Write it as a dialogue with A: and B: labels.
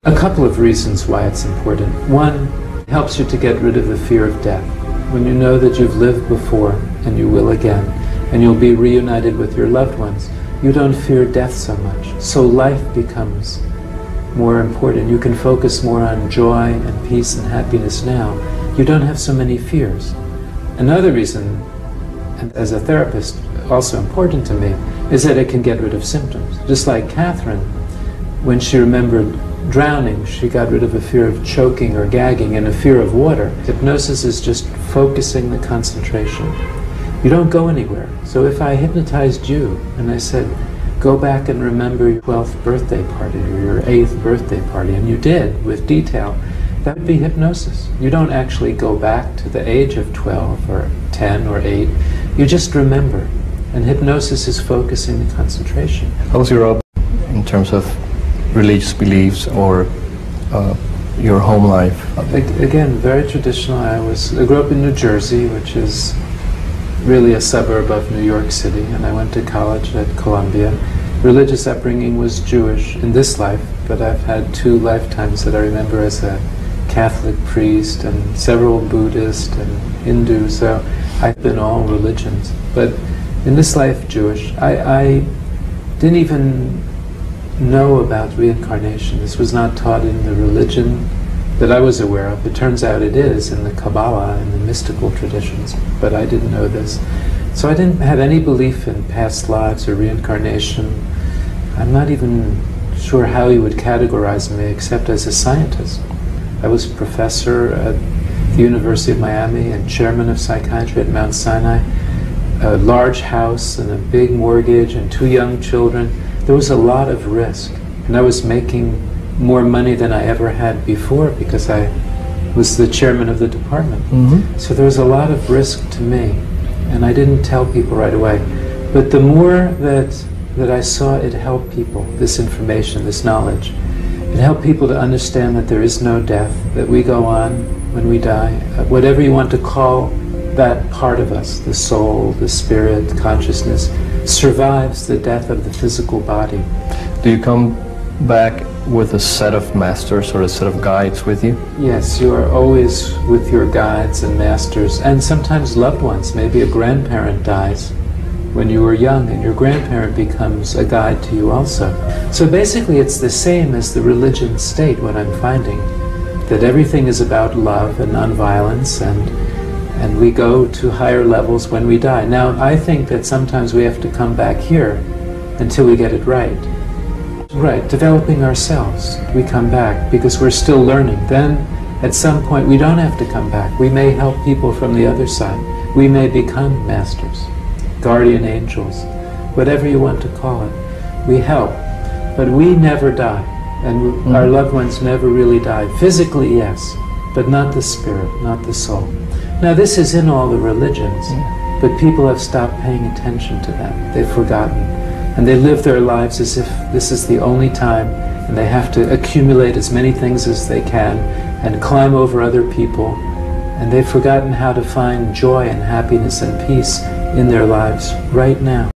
A: A couple of reasons why it's important. One, it helps you to get rid of the fear of death. When you know that you've lived before and you will again, and you'll be reunited with your loved ones, you don't fear death so much. So life becomes more important. You can focus more on joy and peace and happiness now. You don't have so many fears. Another reason, and as a therapist, also important to me, is that it can get rid of symptoms. Just like Catherine, when she remembered drowning, she got rid of a fear of choking or gagging and a fear of water. Hypnosis is just focusing the concentration. You don't go anywhere. So if I hypnotized you and I said, go back and remember your 12th birthday party or your 8th birthday party, and you did with detail, that would be hypnosis. You don't actually go back to the age of 12 or 10 or 8. You just remember. And hypnosis is focusing the concentration.
B: How was your up in terms of religious beliefs or your home life?
A: Again, very traditional. I grew up in New Jersey, which is really a suburb of New York City, and I went to college at Columbia. Religious upbringing was Jewish in this life, but I've had 2 lifetimes that I remember as a Catholic priest and several Buddhist and Hindu, so I've been all religions. But in this life, Jewish. I didn't even know about reincarnation. This was not taught in the religion that I was aware of. It turns out it is in the Kabbalah and the mystical traditions, but I didn't know this. So I didn't have any belief in past lives or reincarnation. I'm not even sure how you would categorize me except as a scientist. I was professor at the University of Miami and chairman of psychiatry at Mount Sinai. A large house and a big mortgage and 2 young children. There was a lot of risk, and I was making more money than I ever had before because I was the chairman of the department. So there was a lot of risk to me, and I didn't tell people right away. But the more that I saw it help people, this information, this knowledge, it helped people to understand that there is no death, that we go on when we die. Whatever you want to call that part of us, the soul, the spirit, consciousness, survives the death of the physical body.
B: Do you come back with a set of masters or a set of guides with you?
A: Yes, you are always with your guides and masters, and sometimes loved ones. Maybe a grandparent dies when you were young, and your grandparent becomes a guide to you also. So basically it's the same as the religion state, what I'm finding, that everything is about love and nonviolence, and we go to higher levels when we die. Now, I think that sometimes we have to come back here until we get it right. Right, developing ourselves, we come back because we're still learning. Then, at some point, we don't have to come back. We may help people from the other side. We may become masters, guardian angels, whatever you want to call it. We help, but we never die, and our loved ones never really die. Physically, yes, but not the spirit, not the soul. Now, this is in all the religions, but people have stopped paying attention to them. They've forgotten. And they live their lives as if this is the only time, and they have to accumulate as many things as they can and climb over other people. And they've forgotten how to find joy and happiness and peace in their lives right now.